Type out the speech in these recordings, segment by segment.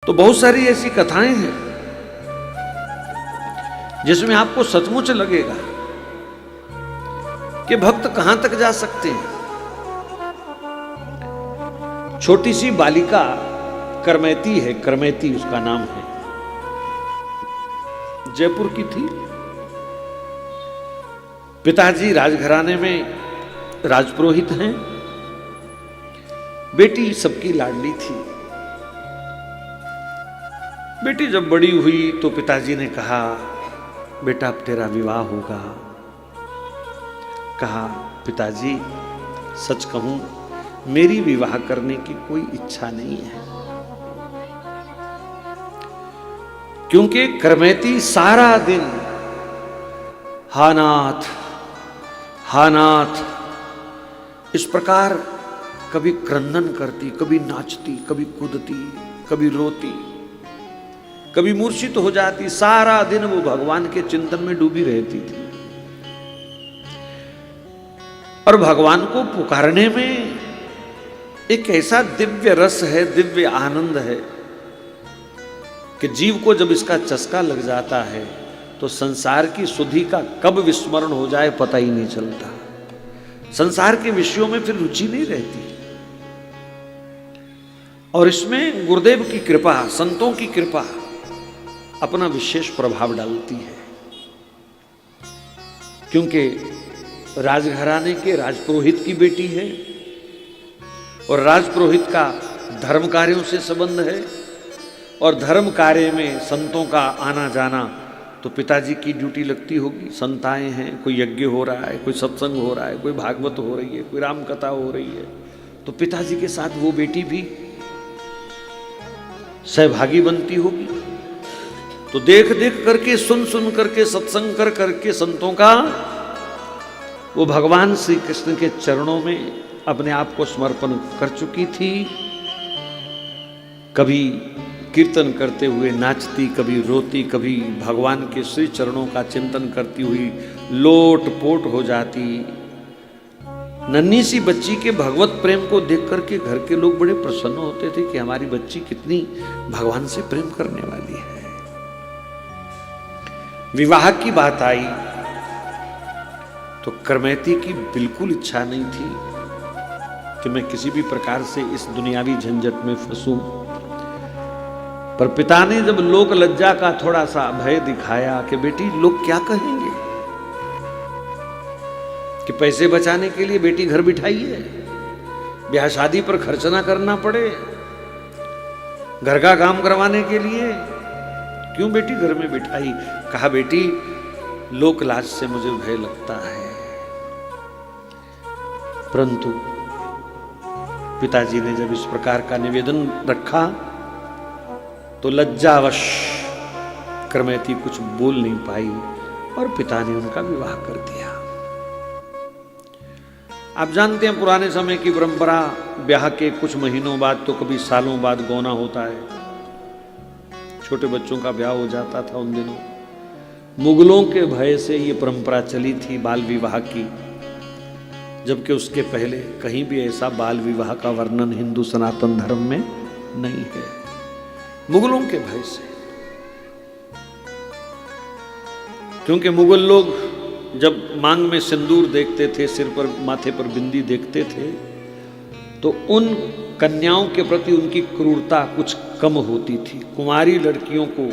तो बहुत सारी ऐसी कथाएं हैं जिसमें आपको सचमुच लगेगा कि भक्त कहां तक जा सकते हैं। छोटी सी बालिका करमैती है, करमैती उसका नाम है, जयपुर की थी। पिताजी राजघराने में राजपुरोहित हैं, बेटी सबकी लाडली थी। बेटी जब बड़ी हुई तो पिताजी ने कहा, बेटा अब तेरा विवाह होगा। कहा, पिताजी सच कहूं मेरी विवाह करने की कोई इच्छा नहीं है, क्योंकि करमैती सारा दिन हा नाथ हा नाथ इस प्रकार कभी क्रंदन करती, कभी नाचती, कभी कूदती, कभी रोती, कभी मूर्छित हो जाती। सारा दिन वो भगवान के चिंतन में डूबी रहती थी और भगवान को पुकारने में एक ऐसा दिव्य रस है, दिव्य आनंद है कि जीव को जब इसका चस्का लग जाता है तो संसार की सुधि का कब विस्मरण हो जाए पता ही नहीं चलता। संसार के विषयों में फिर रुचि नहीं रहती। और इसमें गुरुदेव की कृपा, संतों की कृपा अपना विशेष प्रभाव डालती है, क्योंकि राजघराने के राजपुरोहित की बेटी है और राजपुरोहित का धर्म कार्यों से संबंध है और धर्म कार्य में संतों का आना जाना तो पिताजी की ड्यूटी लगती होगी। संत आए हैं, कोई यज्ञ हो रहा है, कोई सत्संग हो रहा है, कोई भागवत हो रही है, कोई राम कथा हो रही है, तो पिताजी के साथ वो बेटी भी सहभागी बनती होगी। तो देख देख करके, सुन सुन करके, सत्संग कर करके संतों का वो भगवान श्री कृष्ण के चरणों में अपने आप को समर्पण कर चुकी थी। कभी कीर्तन करते हुए नाचती, कभी रोती, कभी भगवान के श्री चरणों का चिंतन करती हुई लोट पोट हो जाती। नन्ही सी बच्ची के भगवत प्रेम को देख करके घर के लोग बड़े प्रसन्न होते थे कि हमारी बच्ची कितनी भगवान से प्रेम करने वाली है। विवाह की बात आई तो करमैती की बिल्कुल इच्छा नहीं थी कि मैं किसी भी प्रकार से इस दुनियावी झंझट में फंसूं। पर पिता ने जब लोक लज्जा का थोड़ा सा भय दिखाया कि बेटी लोग क्या कहेंगे, कि पैसे बचाने के लिए बेटी घर बिठाई है, ब्याह शादी पर खर्च ना करना पड़े, घर का काम करवाने के लिए क्यों बेटी घर में बिठाई। कहा, बेटी लोक लाज से मुझे भय लगता है। परंतु पिताजी ने जब इस प्रकार का निवेदन रखा तो लज्जावश करमैती कुछ बोल नहीं पाई और पिता ने उनका विवाह कर दिया। आप जानते हैं पुराने समय की परंपरा, ब्याह के कुछ महीनों बाद तो कभी सालों बाद गौना होता है। छोटे बच्चों का ब्याह हो जाता था उन दिनों। मुगलों के भय से ये परंपरा चली थी बाल विवाह की, जबकि उसके पहले कहीं भी ऐसा बाल विवाह का वर्णन हिंदू सनातन धर्म में नहीं है। मुगलों के भय से, क्योंकि मुगल लोग जब मांग में सिंदूर देखते थे, सिर पर माथे पर बिंदी देखते थे, तो उन कन्याओं के प्रति उनकी क्रूरता कुछ कम होती थी। कुंवारी लड़कियों को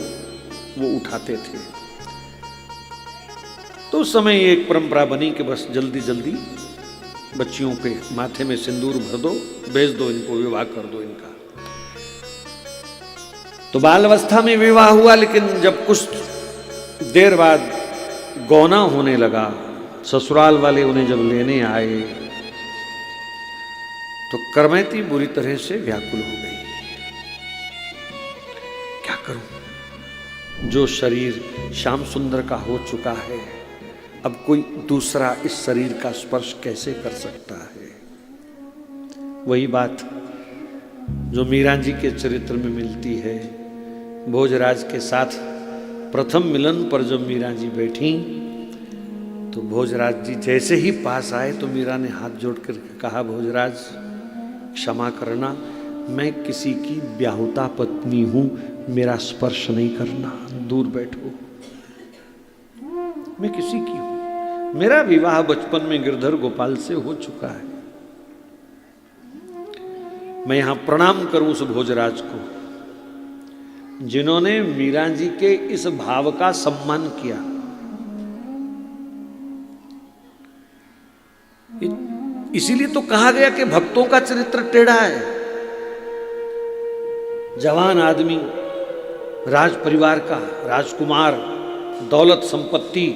वो उठाते थे। तो उस समय एक परंपरा बनी कि बस जल्दी जल्दी बच्चियों के माथे में सिंदूर भर दो, भेज दो इनको, विवाह कर दो इनका। तो बाल अवस्था में विवाह हुआ, लेकिन जब कुछ देर बाद गौना होने लगा, ससुराल वाले उन्हें जब लेने आए तो करमैती बुरी तरह से व्याकुल हो गई। क्या करूं, जो शरीर श्याम सुंदर का हो चुका है, अब कोई दूसरा इस शरीर का स्पर्श कैसे कर सकता है। वही बात जो मीरा जी के चरित्र में मिलती है। भोजराज के साथ प्रथम मिलन पर जब मीरा जी बैठी तो भोजराज जी जैसे ही पास आए तो मीरा ने हाथ जोड़ कर कहा, भोजराज क्षमा करना, मैं किसी की ब्याहुता पत्नी हूं, मेरा स्पर्श नहीं करना, दूर बैठो। मैं किसी की हूं, मेरा विवाह बचपन में गिरधर गोपाल से हो चुका है। मैं यहां प्रणाम करूं उस भोजराज को जिन्होंने मीरा जी के इस भाव का सम्मान किया। इसीलिए तो कहा गया कि भक्तों का चरित्र टेढ़ा है। जवान आदमी, राज परिवार का राजकुमार, दौलत संपत्ति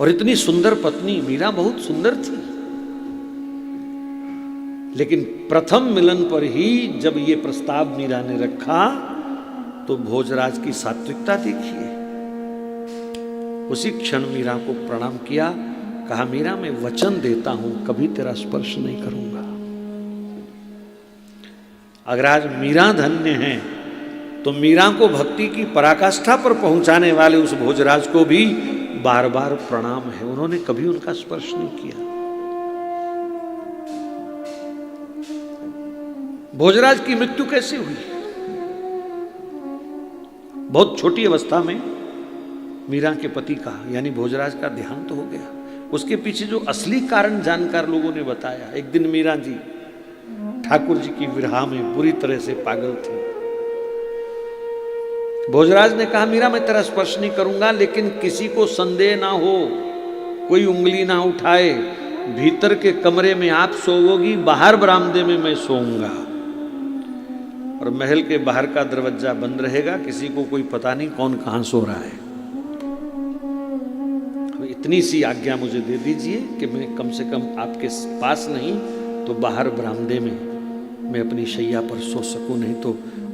और इतनी सुंदर पत्नी। मीरा बहुत सुंदर थी, लेकिन प्रथम मिलन पर ही जब ये प्रस्ताव मीरा ने रखा तो भोजराज की सात्विकता देखिए। उसी क्षण मीरा को प्रणाम किया, कहा मीरा मैं वचन देता हूं कभी तेरा स्पर्श नहीं करूंगा। अगर आज मीरा धन्य है तो मीरा को भक्ति की पराकाष्ठा पर पहुंचाने वाले उस भोजराज को भी बार बार प्रणाम है। उन्होंने कभी उनका स्पर्श नहीं किया। भोजराज की मृत्यु कैसे हुई? बहुत छोटी अवस्था में मीरा के पति का यानी भोजराज का देहांत हो गया। उसके पीछे जो असली कारण जानकार लोगों ने बताया, एक दिन मीरा जी ठाकुर जी की विरह में बुरी तरह से पागल थी। भोजराज ने कहा मीरा मैं तेरा स्पर्श नहीं करूंगा, लेकिन किसी को संदेह ना हो, कोई उंगली ना उठाए। भीतर के कमरे में आप सोओगी, बाहर बरामदे में मैं सोऊंगा और महल के बाहर का दरवाजा बंद रहेगा, किसी को कोई पता नहीं कौन कहां सो रहा है। इतनी सी आज्ञा मुझे दे दीजिए कि मैं कम से कम आपके पास नहीं तो बाहर बरामदे में मैं अपनी शैया पर सो सकूं, नहीं तो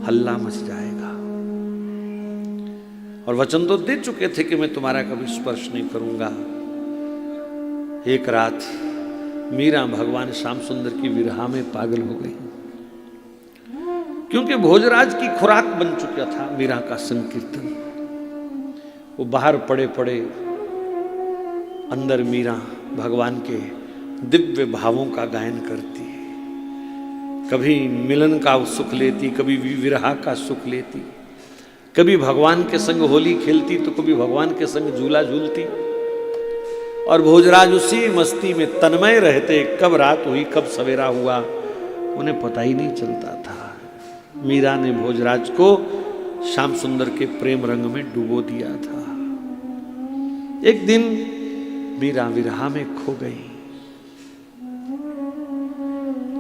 हल्ला मच जाएगा। और वचन तो दे चुके थे कि मैं तुम्हारा कभी स्पर्श नहीं करूंगा। एक रात मीरा भगवान श्याम सुंदर की विरह में पागल हो गई, क्योंकि भोजराज की खुराक बन चुका था मीरा का संकीर्तन। वो बाहर पड़े पड़े, अंदर मीरा भगवान के दिव्य भावों का गायन करती है। कभी मिलन का सुख लेती, कभी विरह का सुख लेती, कभी भगवान के संग होली खेलती तो कभी भगवान के संग झूला झूलती। और भोजराज उसी मस्ती में तन्मय रहते। कब रात हुई कब सवेरा हुआ उन्हें पता ही नहीं चलता था। मीरा ने भोजराज को श्याम सुंदर के प्रेम रंग में डुबो दिया था। एक दिन मीरा विरह में खो गई।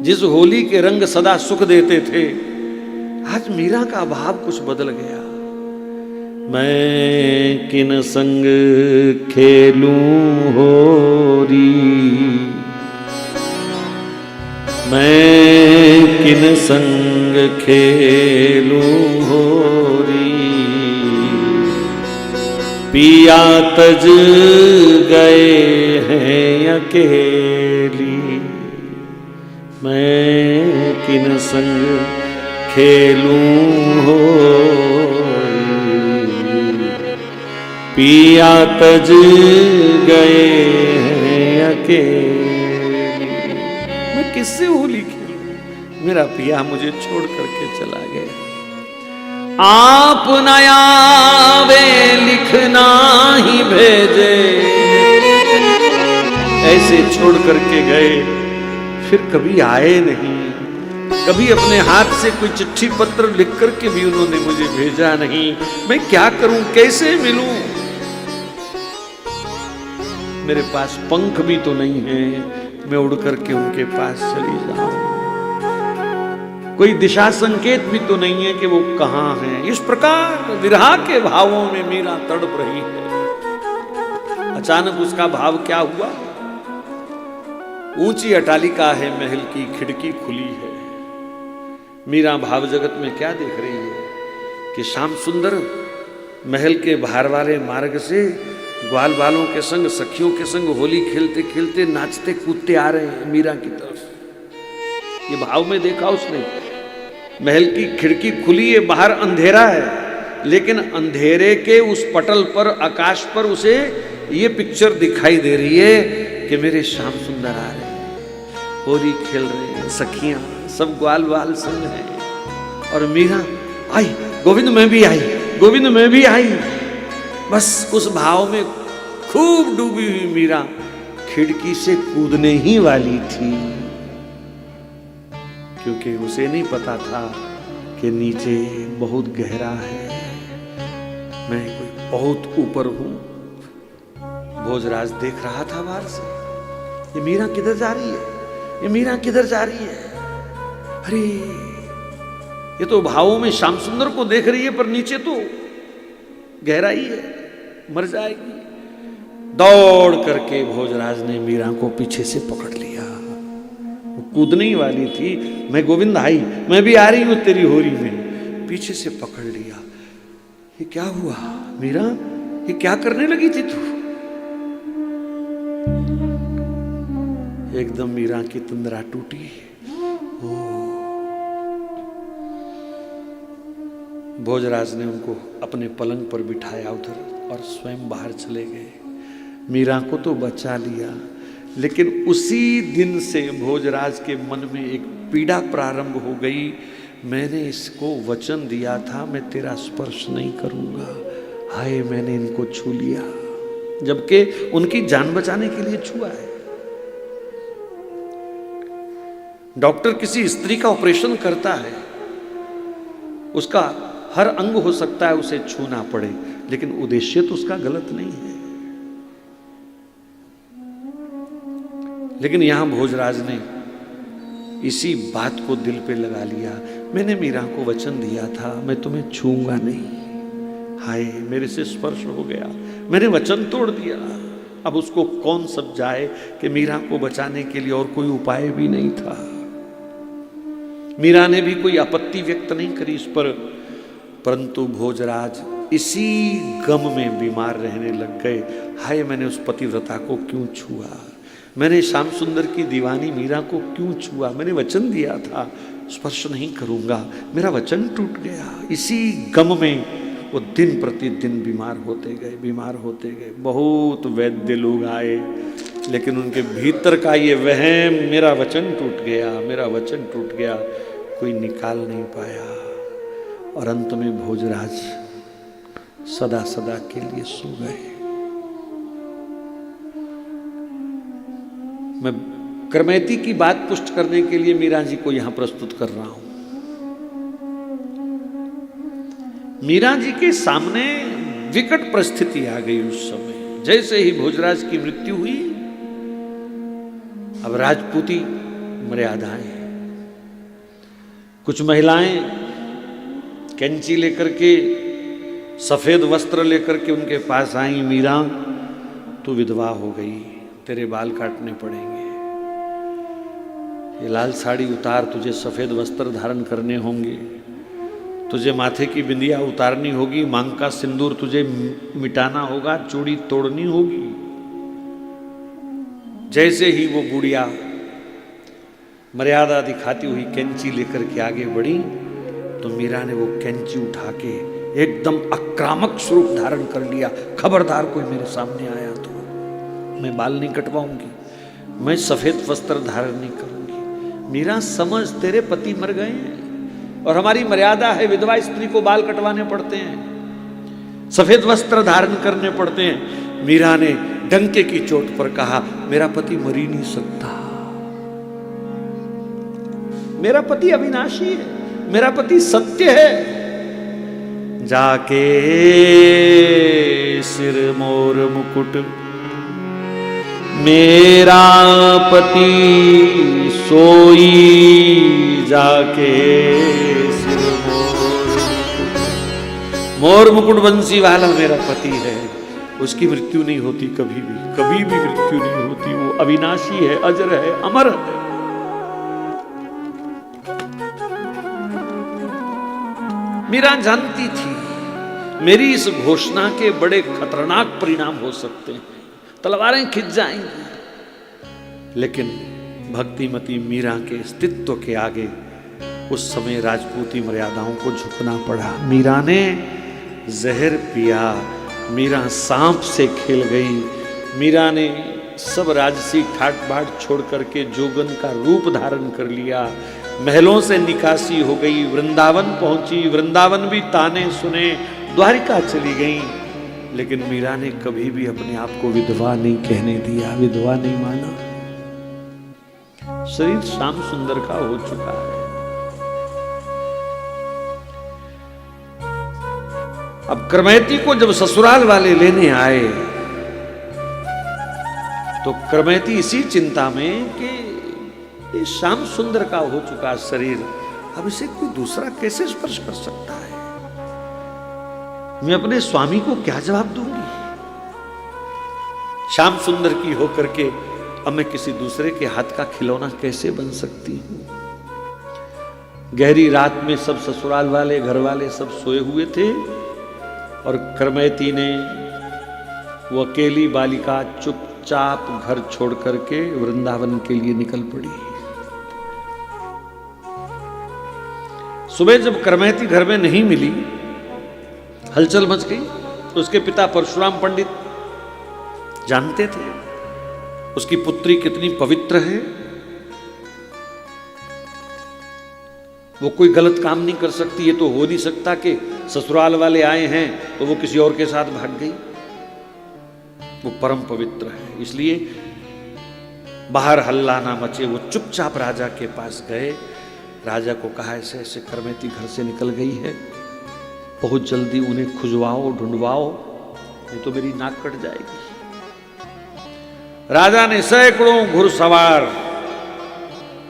जिस होली के रंग सदा सुख देते थे, आज मीरा का भाव कुछ बदल गया। मैं किन संग खेलूं होरी, मैं किन संग खेलूं होरी, पिया तज गए हैं अकेली, मैं किन संग खेलूं होरी, पिया तज गए हैं अकेली। मैं किससे होली खेलूं, मेरा पिया मुझे छोड़ करके चला गया। आप नया वे लिखना ही भेजे, ऐसे छोड़ करके गए, फिर कभी आए नहीं। कभी अपने हाथ से कोई चिट्ठी पत्र लिख करके भी उन्होंने मुझे भेजा नहीं। मैं क्या करूं, कैसे मिलूं? मेरे पास पंख भी तो नहीं है, मैं उड़ करके उनके पास चली जाऊं। कोई दिशा संकेत भी तो नहीं है कि वो कहां हैं। इस प्रकार विरह के भावों में मीरा तड़प रही है। अचानक उसका भाव क्या हुआ? ऊंची अटालिका है, महल की खिड़की खुली है। मीरा भाव जगत में क्या देख रही है कि श्याम सुंदर महल के बाहर वाले मार्ग से ग्वाल बालों के संग, सखियों के संग होली खेलते खेलते, नाचते कूदते आ रहे हैं मीरा की तरफ। ये भाव में देखा उसने। महल की खिड़की खुली है, बाहर अंधेरा है, लेकिन अंधेरे के उस पटल पर, आकाश पर उसे ये पिक्चर दिखाई दे रही है कि मेरे श्याम सुंदर आ रहे हैं। होली खेल रहे हैं, सखियां सब ग्वाल वाल संग हैं, और मीरा आई, गोविंद मैं भी आई, गोविंद मैं भी आई। बस उस भाव में खूब डूबी हुई मीरा खिड़की से कूदने ही वाली थी, क्योंकि उसे नहीं पता था कि नीचे बहुत गहरा है, मैं कोई बहुत ऊपर हूं। भोजराज देख रहा था बाहर से, ये मीरा किधर जा रही है, ये मीरा किधर जा रही है। अरे ये तो भावों में श्याम सुंदर को देख रही है, पर नीचे तो गहराई है, मर जाएगी। दौड़ करके भोजराज ने मीरा को पीछे से पकड़ लिया, वो कूदने ही वाली थी, मैं गोविंद आई, मैं भी आ रही हूं तेरी होरी में, पीछे से पकड़ लिया। ये क्या हुआ मीरा, ये क्या करने लगी थी तू? एकदम मीरा की तंद्रा टूटी। भोजराज ने उनको अपने पलंग पर बिठाया उधर और स्वयं बाहर चले गए। मीरा को तो बचा लिया, लेकिन उसी दिन से भोजराज के मन में एक पीड़ा प्रारंभ हो गई। मैंने इसको वचन दिया था मैं तेरा स्पर्श नहीं करूंगा, हाय मैंने इनको छू लिया, जबकि उनकी जान बचाने के लिए छुआ है। डॉक्टर किसी स्त्री का ऑपरेशन करता है, उसका हर अंग हो सकता है उसे छूना पड़े, लेकिन उद्देश्य तो उसका गलत नहीं है। लेकिन यहां भोजराज ने इसी बात को दिल पे लगा लिया, मैंने मीरा को वचन दिया था मैं तुम्हें छूंगा नहीं, हाय मेरे से स्पर्श हो गया, मैंने वचन तोड़ दिया। अब उसको कौन समझाए कि मीरा को बचाने के लिए और कोई उपाय भी नहीं था। मीरा ने भी कोई आपत्ति व्यक्त नहीं करी इस पर, परंतु भोजराज इसी गम में बीमार रहने लग गए। हाय मैंने उस पतिव्रता को क्यों छुआ, मैंने श्याम सुंदर की दीवानी मीरा को क्यों छुआ, मैंने वचन दिया था स्पर्श नहीं करूंगा, मेरा वचन टूट गया। इसी गम में वो दिन प्रतिदिन बीमार होते गए, बीमार होते गए। बहुत वैद्य लोग आए, लेकिन उनके भीतर का ये वहम मेरा वचन टूट गया, मेरा वचन टूट गया, कोई निकाल नहीं पाया। और अंत में भोजराज सदा सदा के लिए सो गए। मैं करमैती की बात पुष्ट करने के लिए मीरा जी को यहां प्रस्तुत कर रहा हूं। मीरा जी के सामने विकट परिस्थिति आ गई उस समय। जैसे ही भोजराज की मृत्यु हुई, अब राजपूती मर्यादाएं, कुछ महिलाएं कैंची लेकर के, सफेद वस्त्र लेकर के उनके पास आई, मीरा तू विधवा हो गई, तेरे बाल काटने पड़ेंगे, ये लाल साड़ी उतार, तुझे सफेद वस्त्र धारण करने होंगे, तुझे माथे की बिंदिया उतारनी होगी, मांग का सिंदूर तुझे मिटाना होगा, चूड़ी तोड़नी होगी। जैसे ही वो बुढ़िया मर्यादा दिखाती हुई कैंची लेकर के आगे बढ़ी, तो मीरा ने वो कैंची उठा के एकदम आक्रामक स्वरूप धारण कर लिया। खबरदार कोई मेरे सामने आया तो मैं बाल नहीं कटवाऊंगी, मैं सफेद वस्त्र धारण नहीं करूंगी। मीरा समझ, तेरे पति मर गए हैं और हमारी मर्यादा है, विधवा स्त्री को बाल कटवाने पड़ते हैं, सफेद वस्त्र धारण करने पड़ते हैं। मीरा ने डंके की चोट पर कहा, मेरा पति मर ही नहीं सकता, मेरा पति अविनाशी है, मेरा पति सत्य है। जाके सिर मोर मुकुट मेरा पति सोई, जाके सिर मोर मुकुट बंसी वाला मेरा पति है, उसकी मृत्यु नहीं होती कभी भी, कभी भी मृत्यु नहीं होती, वो अविनाशी है, अजर है, अमर है। मीरा जानती थी मेरी इस घोषणा के बड़े खतरनाक परिणाम हो सकते हैं, तलवारें खिंच जाएंगी, लेकिन भक्तिमती मीरा के अस्तित्व के आगे उस समय राजपूती मर्यादाओं को झुकना पड़ा। मीरा ने जहर पिया, मीरा सांप से खेल गई, मीरा ने सब राजसी ठाट बाट छोड़ करके जोगन का रूप धारण कर लिया। महलों से निकासी हो गई, वृंदावन पहुंची, वृंदावन भी ताने सुने, द्वारिका चली गई। लेकिन मीरा ने कभी भी अपने आप को विधवा नहीं कहने दिया, विधवा नहीं माना। शरीर श्याम सुंदर का हो चुका है। अब करमैती को जब ससुराल वाले लेने आए तो करमैती इसी चिंता में कि ये श्याम सुंदर का हो चुका शरीर, अब इसे कोई दूसरा कैसे स्पर्श कर सकता है? मैं अपने स्वामी को क्या जवाब दूंगी? श्याम सुंदर की होकर के अब मैं किसी दूसरे के हाथ का खिलौना कैसे बन सकती हूं? गहरी रात में सब ससुराल वाले, घर वाले सब सोए हुए थे और करमैती ने वो अकेली बालिका चुपचाप घर छोड़ करके वृंदावन के लिए निकल पड़ी। सुबह जब करमैती घर में नहीं मिली, हलचल मच गई। उसके पिता परशुराम पंडित जानते थे उसकी पुत्री कितनी पवित्र है, वो कोई गलत काम नहीं कर सकती। ये तो हो नहीं सकता कि ससुराल वाले आए हैं तो वो किसी और के साथ भाग गई। वो परम पवित्र है, इसलिए बाहर हल्ला ना मचे। वो चुपचाप राजा के पास गए, राजा को कहा ऐसे ऐसे करमैती घर से निकल गई है, बहुत जल्दी उन्हें खुजवाओ, ढूंढवाओ, नहीं तो मेरी नाक कट जाएगी। राजा ने सैकड़ों घुड़सवार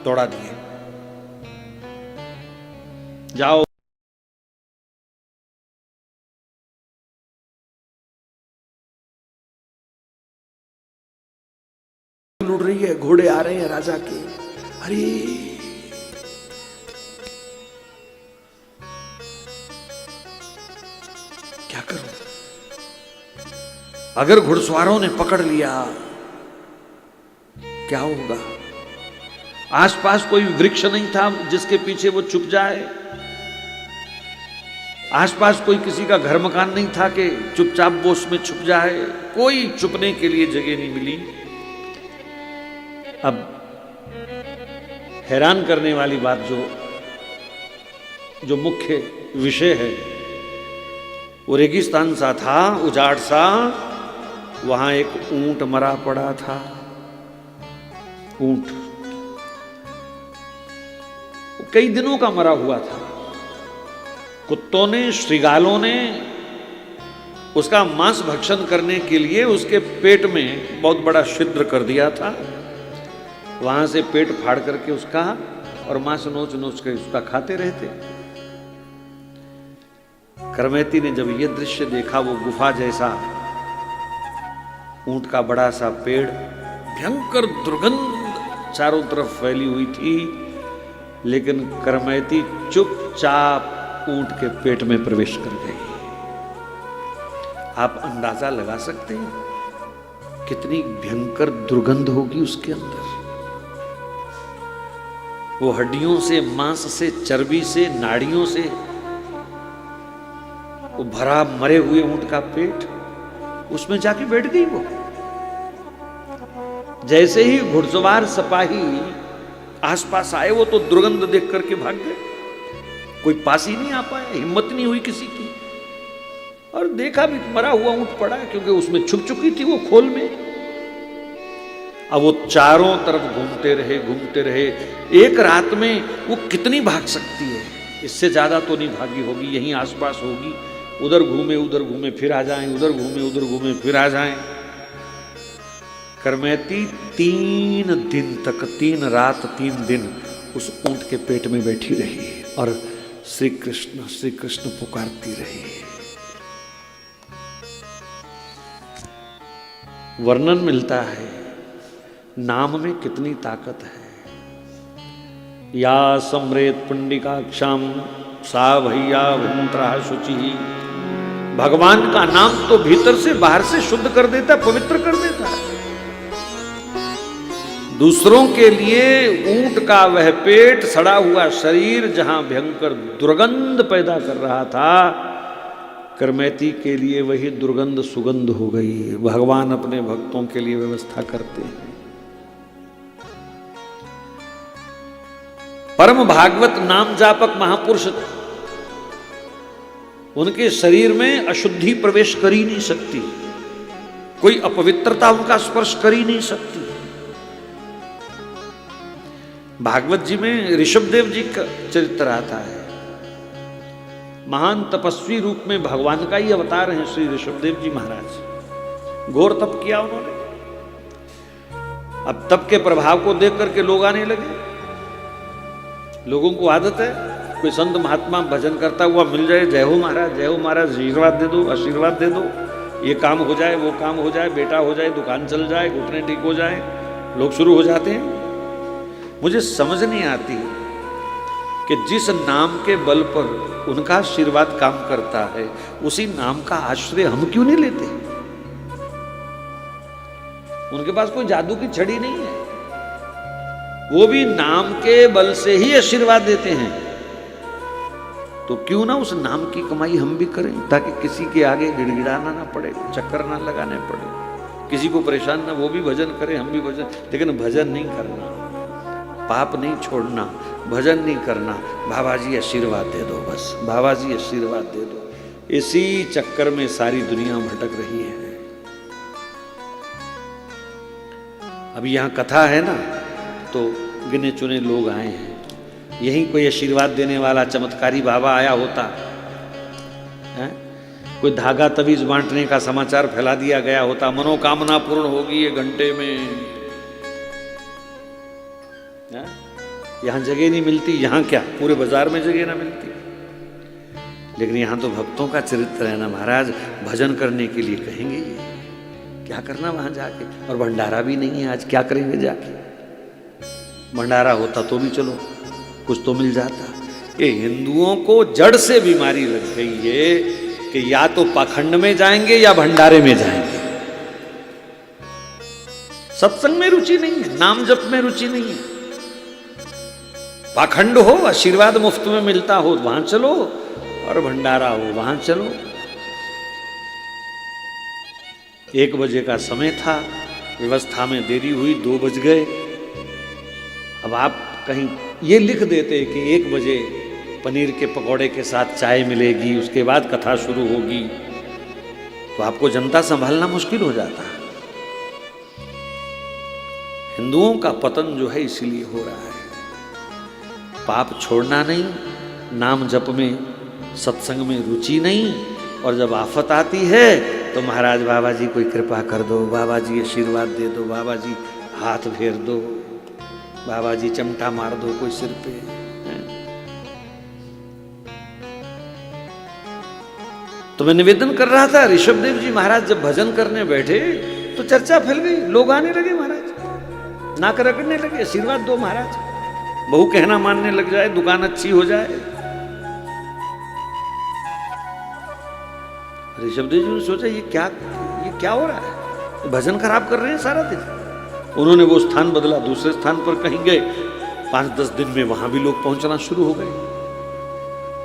दौड़ा दिए, जाओ लूट रही है, घोड़े आ रहे हैं राजा के। अरे क्या करूं? अगर घुड़सवारों ने पकड़ लिया क्या होगा? आसपास कोई वृक्ष नहीं था जिसके पीछे वो छुप जाए, आसपास कोई किसी का घर मकान नहीं था कि चुपचाप वो उसमें छुप जाए, कोई छुपने के लिए जगह नहीं मिली। अब हैरान करने वाली बात जो मुख्य विषय है, वो रेगिस्तान सा था, उजाड़ सा, वहां एक ऊंट मरा पड़ा था। ऊंट कई दिनों का मरा हुआ था। कुत्तों ने, श्रृगालों ने उसका मांस भक्षण करने के लिए उसके पेट में बहुत बड़ा छिद्र कर दिया था। वहां से पेट फाड़ करके उसका और मांस नोच नोच कर उसका खाते रहते। करमैती ने जब यह दृश्य देखा, वो गुफा जैसा ऊंट का बड़ा सा पेड़, भयंकर दुर्गंध चारों तरफ फैली हुई थी, लेकिन करमैती चुपचाप ऊंट के पेट में प्रवेश कर गई। आप अंदाजा लगा सकते हैं कितनी भयंकर दुर्गंध होगी उसके अंदर। वो हड्डियों से, मांस से, चर्बी से, नाड़ियों से वो भरा मरे हुए ऊंट का पेट, उसमें जाके बैठ गई वो। जैसे ही घुड़सवार सिपाही आसपास आए, वो तो दुर्गंध देख करके भाग गए। कोई पास ही नहीं आ पाया, हिम्मत नहीं हुई किसी की। और देखा भी मरा हुआ ऊंट पड़ा, क्योंकि उसमें छुप चुकी थी वो खोल में। अब वो चारों तरफ घूमते रहे। एक रात में वो कितनी भाग सकती है? इससे ज्यादा तो नहीं भागी होगी, यहीं आसपास होगी। उधर घूमे फिर आ जाएं, उधर घूमे फिर आ जाएं। करमैती 3 दिन तक, 3 रात 3 दिन उस ऊंट के पेट में बैठी रही और श्री कृष्ण पुकारती रही। वर्णन मिलता है नाम में कितनी ताकत है। या सम्रेत पुंडिकाक्षाम सा भैया भंत्रा शुचि। भगवान का नाम तो भीतर से बाहर से शुद्ध कर देता है, पवित्र कर देता है। दूसरों के लिए ऊंट का वह पेट, सड़ा हुआ शरीर, जहां भयंकर दुर्गंध पैदा कर रहा था, करमैती के लिए वही दुर्गंध सुगंध हो गई। भगवान अपने भक्तों के लिए व्यवस्था करते हैं। परम भागवत नाम जापक महापुरुष, उनके शरीर में अशुद्धि प्रवेश कर ही नहीं सकती, कोई अपवित्रता उनका स्पर्श कर ही नहीं सकती। भागवत जी में ऋषभदेव जी का चरित्र आता है। महान तपस्वी रूप में भगवान का ही अवतार हैं श्री ऋषभदेव जी महाराज। घोर तप किया उन्होंने। अब तप के प्रभाव को देख करके लोग आने लगे। लोगों को आदत है, कोई संत महात्मा भजन करता हुआ मिल जाए, जय हो महाराज, जय हो महाराज, आशीर्वाद दे दो, आशीर्वाद दे दो, ये काम हो जाए, वो काम हो जाए, बेटा हो जाए, दुकान चल जाए, घुटने ठीक हो जाए, लोग शुरू हो जाते हैं। मुझे समझ नहीं आती कि जिस नाम के बल पर उनका आशीर्वाद काम करता है, उसी नाम का आश्रय हम क्यों नहीं लेते? उनके पास कोई जादू की छड़ी नहीं है, वो भी नाम के बल से ही आशीर्वाद देते हैं। तो क्यों ना उस नाम की कमाई हम भी करें, ताकि किसी के आगे गिड़गिड़ाना ना पड़े, चक्कर ना लगाने पड़े, किसी को परेशान ना, वो भी भजन करे, हम भी भजन। लेकिन भजन नहीं करना, पाप नहीं छोड़ना, भजन नहीं करना, बाबा जी आशीर्वाद दे दो, बस बाबा जी आशीर्वाद दे दो। इसी चक्कर में सारी दुनिया भटक रही है। अभी यहाँ कथा है ना, तो गिने चुने लोग आए हैं। यहीं कोई आशीर्वाद देने वाला चमत्कारी बाबा आया होता है, कोई धागा तवीज बांटने का समाचार फैला दिया गया होता, मनोकामना पूर्ण होगी ये घंटे में। यहां जगह नहीं मिलती, यहां क्या पूरे बाजार में जगह ना मिलती। लेकिन यहां तो भक्तों का चरित्र है ना महाराज, भजन करने के लिए कहेंगे ये, क्या करना वहां जाके। और भंडारा भी नहीं है आज, क्या करेंगे जाके। भंडारा होता तो भी चलो कुछ तो मिल जाता। ये हिंदुओं को जड़ से बीमारी लग गई है कि या तो पाखंड में जाएंगे या भंडारे में जाएंगे। सत्संग में रुचि नहीं है, नाम जप में रुचि नहीं है। पाखंड हो, आशीर्वाद मुफ्त में मिलता हो वहां चलो, और भंडारा हो वहां चलो। 1 बजे का समय था, व्यवस्था में देरी हुई, 2 बज गए। अब आप कहीं ये लिख देते कि 1 बजे पनीर के पकौड़े के साथ चाय मिलेगी, उसके बाद कथा शुरू होगी, तो आपको जनता संभालना मुश्किल हो जाता। हिंदुओं का पतन जो है इसीलिए हो रहा है। पाप छोड़ना नहीं, नाम जप में, सत्संग में रुचि नहीं, और जब आफत आती है तो महाराज बाबा जी कोई कृपा कर दो, बाबा जी आशीर्वाद दे दो, बाबा जी हाथ फेर दो, बाबा जी चमटा मार दो कोई सिर पे। तो मैं निवेदन कर रहा था, ऋषभदेव जी महाराज जब भजन करने बैठे तो चर्चा फैल गई, लोग आने लगे, महाराज नाक रगड़ने लगे, आशीर्वाद दो महाराज, बहू कहना मानने लग जाए, दुकान अच्छी हो जाए। ऋषभदेव जी ने सोचा ये क्या हो रहा है, भजन खराब कर रहे हैं सारा दिन। उन्होंने वो स्थान बदला, दूसरे स्थान पर कहीं गए। 5-10 दिन में वहां भी लोग पहुंचना शुरू हो गए।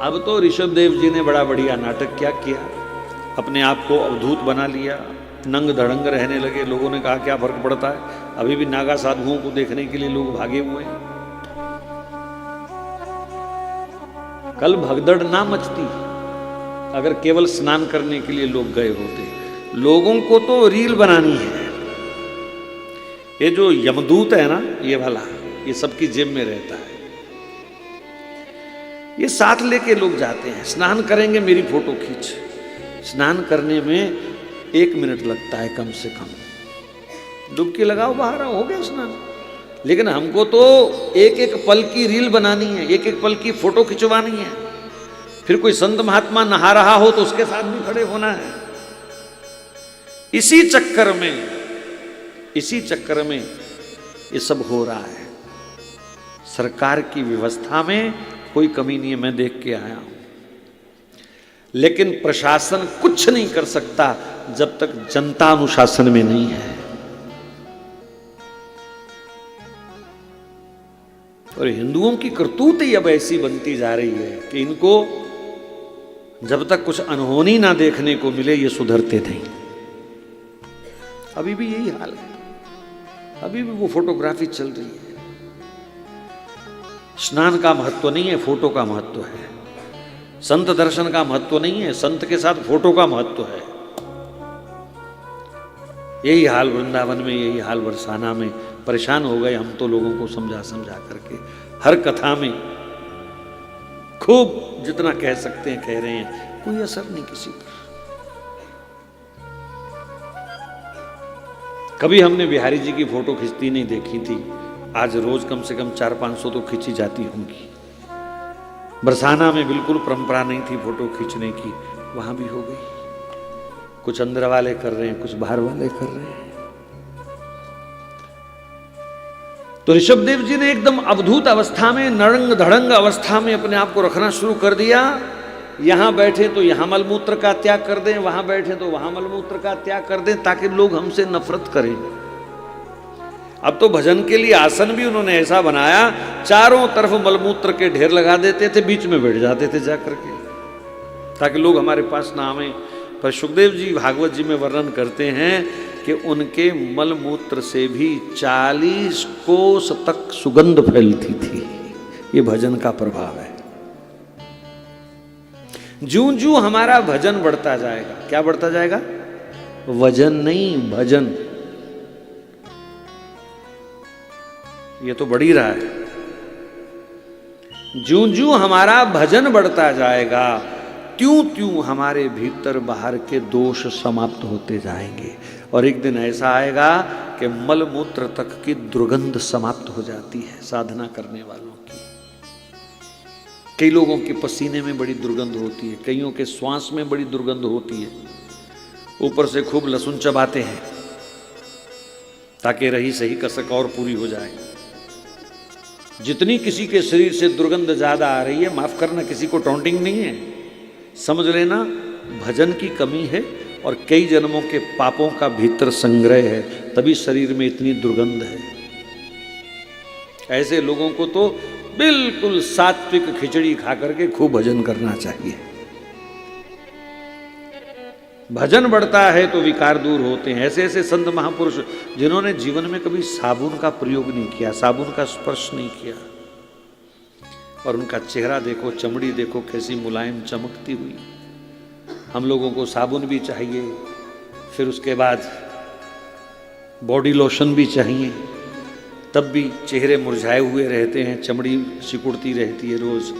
अब तो ऋषभदेव जी ने बड़ा बढ़िया नाटक क्या किया, अपने आप को अवधूत बना लिया, नंग धड़ंग रहने लगे। लोगों ने कहा क्या फर्क पड़ता है, अभी भी नागा साधुओं को देखने के लिए लोग भागे हुए हैं। कल भगदड़ ना मचती अगर केवल स्नान करने के लिए लोग गए होते। लोगों को तो रील बनानी है। ये जो यमदूत है ना, ये वाला, ये सबकी जेब में रहता है। ये साथ लेके लोग जाते हैं, स्नान करेंगे मेरी फोटो खींच। स्नान करने में 1 मिनट लगता है कम से कम, डुबकी लगाओ बाहर आओ, हो गया स्नान। लेकिन हमको तो एक एक पल की रील बनानी है, एक एक पल की फोटो खिंचवानी है। फिर कोई संत महात्मा नहा रहा हो तो उसके साथ भी खड़े होना है। इसी चक्कर में ये सब हो रहा है। सरकार की व्यवस्था में कोई कमी नहीं है, मैं देख के आया हूं। लेकिन प्रशासन कुछ नहीं कर सकता जब तक जनता अनुशासन में नहीं है। और हिंदुओं की करतूत ही अब ऐसी बनती जा रही है कि इनको जब तक कुछ अनहोनी ना देखने को मिले ये सुधरते नहीं। अभी भी यही हाल है, अभी भी वो फोटोग्राफी चल रही है। स्नान का महत्व नहीं है, फोटो का महत्व है। संत दर्शन का महत्व नहीं है, संत के साथ फोटो का महत्व है। यही हाल वृंदावन में, यही हाल बरसाना में। परेशान हो गए हम तो लोगों को समझा समझा करके। हर कथा में खूब जितना कह सकते हैं कह रहे हैं, कोई असर नहीं किसी पर। कभी हमने बिहारी जी की फोटो खींचती नहीं देखी थी, आज रोज कम से कम 400-500 तो खींची जाती होंगी। बरसाना में बिल्कुल परंपरा नहीं थी फोटो खींचने की, वहां भी हो गई। कुछ अंदर वाले कर रहे हैं, कुछ बाहर वाले कर रहे हैं। तो ऋषभदेव जी ने एकदम अवधूत अवस्था में, नड़ंग धड़ंग अवस्था में अपने आप को रखना शुरू कर दिया। यहां बैठे तो यहां मलमूत्र का त्याग कर दें, वहां बैठे तो वहां मलमूत्र का त्याग कर दें, ताकि लोग हमसे नफरत करें। अब तो भजन के लिए आसन भी उन्होंने ऐसा बनाया, चारों तरफ मलमूत्र के ढेर लगा देते थे, बीच में बैठ जाते थे जाकर के, ताकि लोग हमारे पास ना आवे। पर सुखदेव जी भागवत जी में वर्णन करते हैं कि उनके मलमूत्र से भी 40 कोस तक सुगंध फैलती थी। ये भजन का प्रभाव है। ज्यों ज्यों हमारा भजन बढ़ता जाएगा, क्या बढ़ता जाएगा? वजन नहीं, भजन। ये तो बढ़ ही रहा है। ज्यों ज्यों हमारा भजन बढ़ता जाएगा, त्यों त्यों हमारे भीतर बाहर के दोष समाप्त होते जाएंगे। और एक दिन ऐसा आएगा कि मलमूत्र तक की दुर्गंध समाप्त हो जाती है साधना करने वालों की। कई लोगों के पसीने में बड़ी दुर्गंध होती है, कईयों के श्वास में बड़ी दुर्गंध होती है। ऊपर से खूब लहसुन चबाते हैं ताकि रही सही कसक और पूरी हो जाए। जितनी किसी के शरीर से दुर्गंध ज्यादा आ रही है, माफ करना, किसी को टॉन्टिंग नहीं है, समझ लेना भजन की कमी है और कई जन्मों के पापों का भीतर संग्रह है, तभी शरीर में इतनी दुर्गंध है। ऐसे लोगों को तो बिल्कुल सात्विक खिचड़ी खा करके खूब भजन करना चाहिए। भजन बढ़ता है तो विकार दूर होते हैं। ऐसे ऐसे संत महापुरुष जिन्होंने जीवन में कभी साबुन का प्रयोग नहीं किया, साबुन का स्पर्श नहीं किया, और उनका चेहरा देखो, चमड़ी देखो कैसी मुलायम चमकती हुई। हम लोगों को साबुन भी चाहिए, फिर उसके बाद बॉडी लोशन भी चाहिए, तब भी चेहरे मुरझाए हुए रहते हैं, चमड़ी सिकुड़ती रहती है रोज।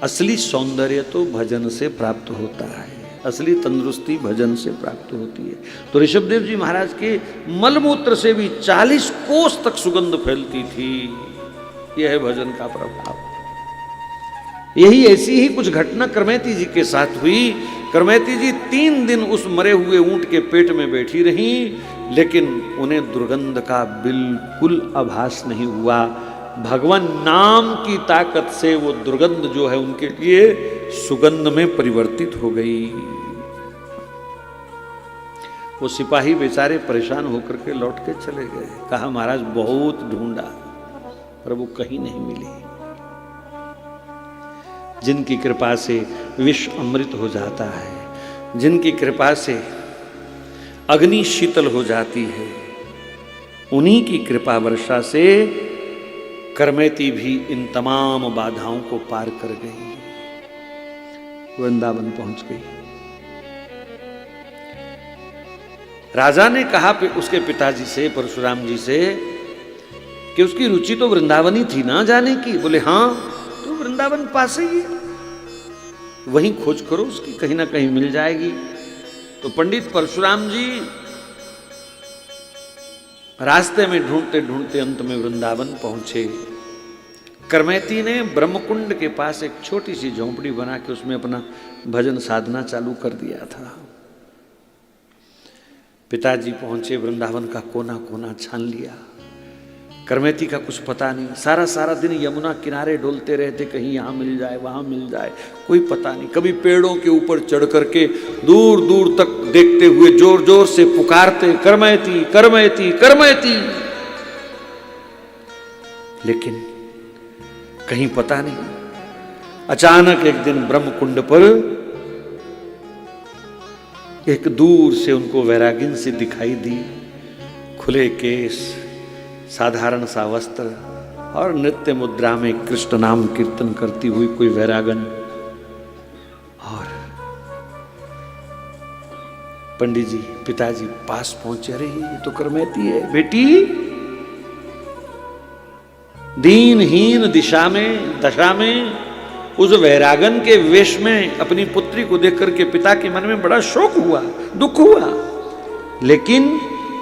असली सौंदर्य तो भजन से प्राप्त होता है, असली तंदुरुस्ती भजन से प्राप्त होती है। तो ऋषभदेव जी महाराज के मलमूत्र से भी 40 कोस तक सुगंध फैलती थी। यह है भजन का प्रभाव। यही ऐसी ही कुछ घटना करमैती जी के साथ हुई। करमैती जी 3 दिन उस मरे हुए ऊंट के पेट में बैठी रहीं, लेकिन उन्हें दुर्गंध का बिल्कुल आभास नहीं हुआ। भगवान नाम की ताकत से वो दुर्गंध जो है उनके लिए सुगंध में परिवर्तित हो गई। वो सिपाही बेचारे परेशान होकर के लौट के चले गए। कहा महाराज बहुत ढूंढा पर वो कहीं नहीं मिली। जिनकी कृपा से विश्व अमृत हो जाता है, जिनकी कृपा से अग्नि शीतल हो जाती है, उन्हीं की कृपा वर्षा से करमैती भी इन तमाम बाधाओं को पार कर गई, वृंदावन पहुंच गई। राजा ने कहा उसके पिताजी से, परशुराम जी से, कि उसकी रुचि तो वृंदावन ही थी ना जाने की। बोले हाँ, तो वृंदावन पास ही है, वहीं खोज करो उसकी, कहीं ना कहीं मिल जाएगी। तो पंडित परशुराम जी रास्ते में ढूंढते ढूंढते अंत में वृंदावन पहुंचे। करमैती ने ब्रह्मकुंड के पास एक छोटी सी झोंपड़ी बना के उसमें अपना भजन साधना चालू कर दिया था। पिताजी पहुंचे, वृंदावन का कोना कोना छान लिया। करमैती का कुछ पता नहीं, सारा सारा दिन यमुना किनारे डोलते रहते, कहीं यहाँ मिल जाए वहाँ मिल जाए, कोई पता नहीं। कभी पेड़ों के ऊपर चढ़ करके दूर दूर तक देखते हुए जोर जोर से पुकारते, करमैती करमैती करमैती, लेकिन कहीं पता नहीं। अचानक एक दिन ब्रह्मकुंड पर एक दूर से उनको वैरागिन सी दिखाई दी, खुले केस, साधारण सा वस्त्र और नृत्य मुद्रा में कृष्ण नाम कीर्तन करती हुई कोई वैरागन। और पंडित जी, पिताजी पास पहुंचे, अरे ये तो करमैती है बेटी। दीनहीन दशा में उस वैरागन के वेश में अपनी पुत्री को देख करके पिता के मन में बड़ा शोक हुआ, दुख हुआ, लेकिन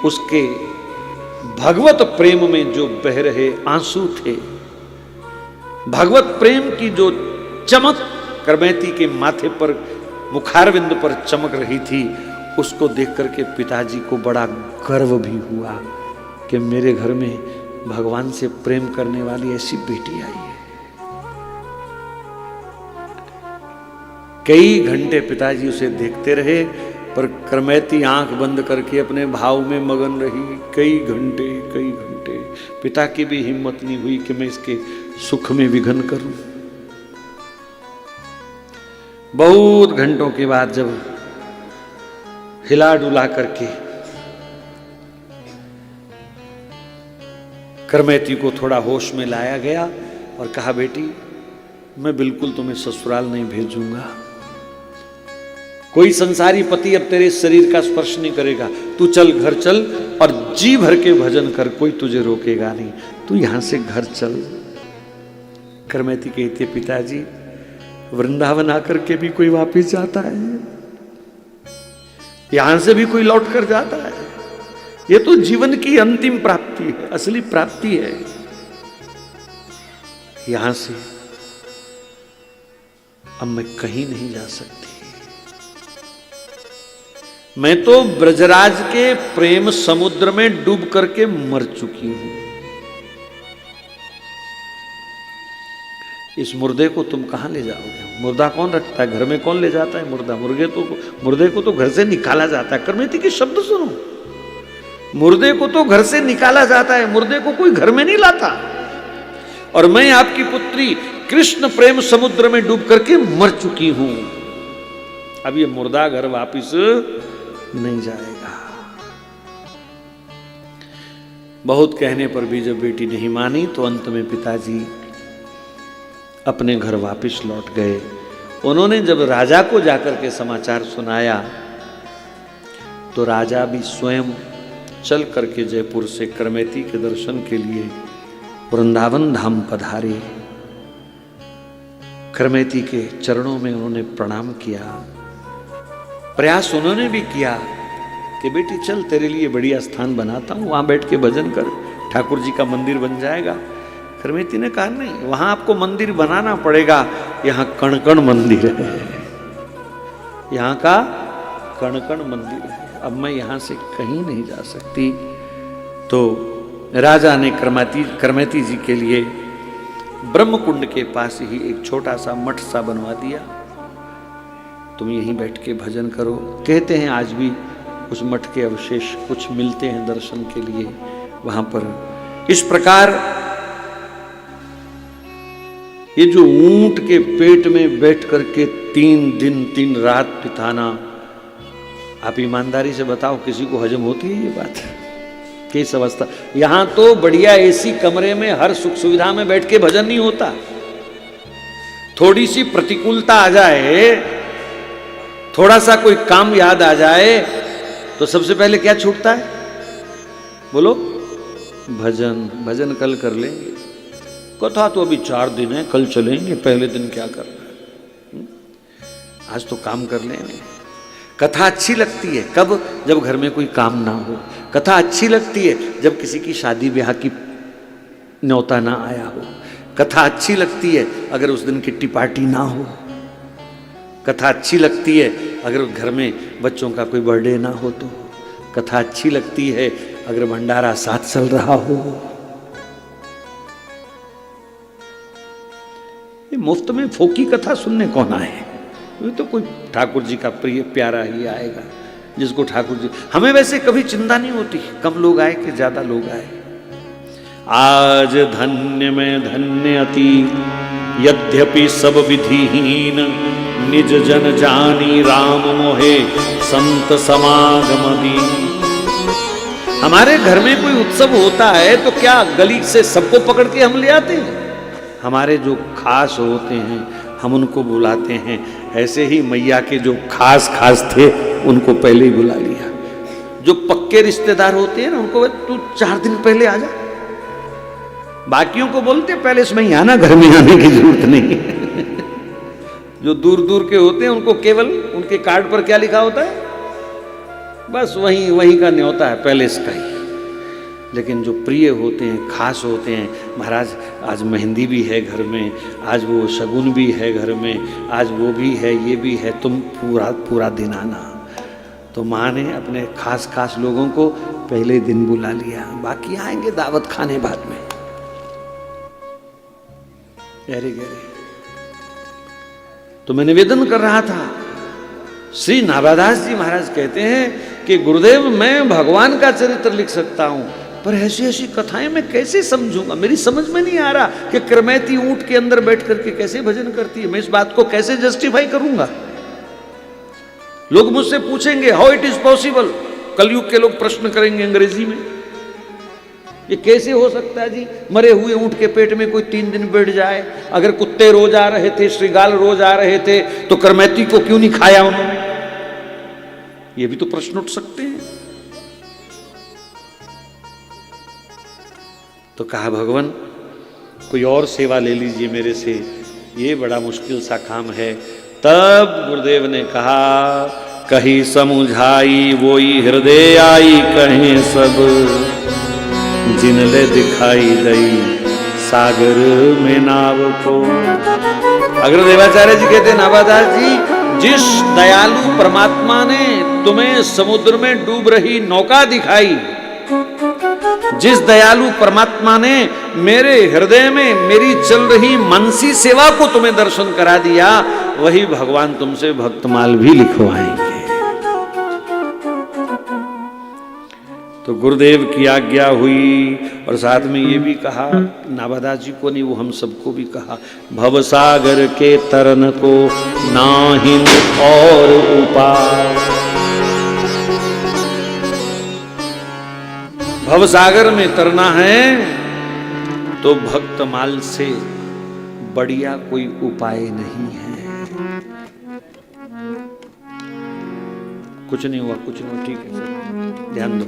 उसके भगवत प्रेम में जो बह रहे आंसू थे, भगवत प्रेम की जो चमक करमैती के माथे पर, मुखारविंद पर चमक रही थी, उसको देख करके पिताजी को बड़ा गर्व भी हुआ कि मेरे घर में भगवान से प्रेम करने वाली ऐसी बेटी आई है। कई घंटे पिताजी उसे देखते रहे, पर करमैती आंख बंद करके अपने भाव में मगन रही। कई घंटे पिता की भी हिम्मत नहीं हुई कि मैं इसके सुख में विघ्न करूं। बहुत घंटों के बाद जब हिला डुला करके करमैती को थोड़ा होश में लाया गया और कहा, बेटी मैं बिल्कुल तुम्हें ससुराल नहीं भेजूंगा। कोई संसारी पति अब तेरे शरीर का स्पर्श नहीं करेगा। तू चल, घर चल और जी भर के भजन कर, कोई तुझे रोकेगा नहीं। तू यहां से घर चल। करमैती कहती है, पिताजी वृंदावन आकर के भी कोई वापस जाता है? यहां से भी कोई लौट कर जाता है? ये तो जीवन की अंतिम प्राप्ति है, असली प्राप्ति है। यहां से अब मैं कहीं नहीं जा सकती। मैं तो ब्रजराज के प्रेम समुद्र में डूब करके मर चुकी हूं। इस मुर्दे को तुम कहां ले जाओगे? मुर्दा कौन रखता है? घर में कौन ले जाता है मुर्दा? मुर्दे को तो घर से निकाला जाता है। करमैती के शब्द सुनो, मुर्दे को तो घर से निकाला जाता है, मुर्दे को कोई घर में नहीं लाता। और मैं आपकी पुत्री कृष्ण प्रेम समुद्र में डूब करके मर चुकी हूं। अब ये मुर्दा घर वापिस नहीं जाएगा। बहुत कहने पर भी जब बेटी नहीं मानी तो अंत में पिताजी अपने घर वापस लौट गए। उन्होंने जब राजा को जाकर के समाचार सुनाया तो राजा भी स्वयं चल करके जयपुर से करमैती के दर्शन के लिए वृंदावन धाम पधारे। करमैती के चरणों में उन्होंने प्रणाम किया। प्रयास उन्होंने भी किया कि बेटी चल, तेरे लिए बढ़िया स्थान बनाता हूं, वहां बैठ के भजन कर, ठाकुर जी का मंदिर बन जाएगा। करमैती ने कहा, नहीं, वहां आपको मंदिर बनाना पड़ेगा। यहां कण-कण मंदिर है, यहां का कण-कण मंदिर है। अब मैं यहां से कहीं नहीं जा सकती। तो राजा ने करमैती जी के लिए ब्रह्मकुंड के पास ही एक छोटा सा मठ सा बनवा दिया। तुम यहीं बैठ के भजन करो। कहते हैं आज भी उस मठ के अवशेष कुछ मिलते हैं दर्शन के लिए वहां पर। इस प्रकार ये जो ऊंट के पेट में बैठ करके 3 दिन 3 रात बिताना, आप ईमानदारी से बताओ किसी को हजम होती है ये बात? किस अवस्था? यहां तो बढ़िया एसी कमरे में हर सुख सुविधा में बैठ के भजन नहीं होता। थोड़ी सी प्रतिकूलता आ जाए, थोड़ा सा कोई काम याद आ जाए तो सबसे पहले क्या छूटता है? बोलो, भजन कल कर लेंगे। कथा तो अभी 4 दिन है, कल चलेंगे, पहले दिन क्या करना है? आज तो काम कर लेंगे। कथा अच्छी लगती है कब? जब घर में कोई काम ना हो। कथा अच्छी लगती है जब किसी की शादी ब्याह की न्योता ना आया हो। कथा अच्छी लगती है अगर उस दिन किट्टी पार्टी ना हो। कथा अच्छी लगती है अगर घर में बच्चों का कोई बर्थडे ना हो तो। कथा अच्छी लगती है अगर भंडारा साथ चल रहा हो। ये मुफ्त में फोकी कथा सुनने कौन आए? ये तो कोई ठाकुर जी का प्रिय प्यारा ही आएगा, जिसको ठाकुर जी। हमें वैसे कभी चिंता नहीं होती कम लोग आए कि ज्यादा लोग आए। आज धन्य में धन्य अति यद्यपि सब विधिहीन निज जन जानी राम मोहे संत समागम दीन। हमारे घर में कोई उत्सव होता है तो क्या गली से सबको पकड़ के हम ले आते हैं? हमारे जो खास होते हैं हम उनको बुलाते हैं। ऐसे ही मैया के जो खास थे उनको पहले ही बुला लिया। जो पक्के रिश्तेदार होते हैं ना उनको तू 4 दिन पहले आ जा। बाकियों को बोलते पैलेस में ही आना, घर में आने की जरूरत नहीं है। जो दूर दूर के होते हैं उनको केवल उनके कार्ड पर क्या लिखा होता है, बस वहीं का न्योता है, पैलेस का ही। लेकिन जो प्रिय होते हैं, खास होते हैं, महाराज आज मेहंदी भी है घर में, आज वो शगुन भी है घर में, आज वो भी है, ये भी है, तुम पूरा दिन आना। तो माँ ने अपने खास लोगों को पहले दिन बुला लिया, बाकी आएंगे दावत खाने बाद में। गहरे तो मैं निवेदन कर रहा था, श्री नाभादास जी महाराज कहते हैं कि गुरुदेव मैं भगवान का चरित्र लिख सकता हूं, पर ऐसी ऐसी कथाएं मैं कैसे समझूंगा? मेरी समझ में नहीं आ रहा कि कृमैती ऊंट के अंदर बैठ करके कैसे भजन करती है। मैं इस बात को कैसे जस्टिफाई करूंगा? लोग मुझसे पूछेंगे हाउ इट इज पॉसिबल। कलयुग के लोग प्रश्न करेंगे अंग्रेजी में, ये कैसे हो सकता है जी? मरे हुए ऊंट के पेट में कोई 3 दिन बैठ जाए। अगर कुत्ते रोज आ रहे थे, श्रीगाल रोज आ रहे थे, तो करमैती को क्यों नहीं खाया उन्होंने? ये भी तो प्रश्न उठ सकते हैं। तो कहा भगवान कोई और सेवा ले लीजिए मेरे से, ये बड़ा मुश्किल सा काम है। तब गुरुदेव ने कहा कही समुझाई वोई हृदय आई, कहें सब जिनले दिखाई दई सागर में नाव को। अग्र देवाचार्य जी कहते हैं नाभादास जी, जिस दयालु परमात्मा ने तुम्हें समुद्र में डूब रही नौका दिखाई, जिस दयालु परमात्मा ने मेरे हृदय में मेरी चल रही मनसी सेवा को तुम्हें दर्शन करा दिया, वही भगवान तुमसे भक्तमाल भी लिखवाएंगे। तो गुरुदेव की आज्ञा हुई और साथ में ये भी कहा, नाभादास जी को नहीं वो हम सबको भी कहा, भवसागर के तरन को नाहिन और उपाय। भवसागर में तरना है तो भक्तमाल से बढ़िया कोई उपाय नहीं है। कुछ नहीं हुआ, ठीक है, ध्यान दो।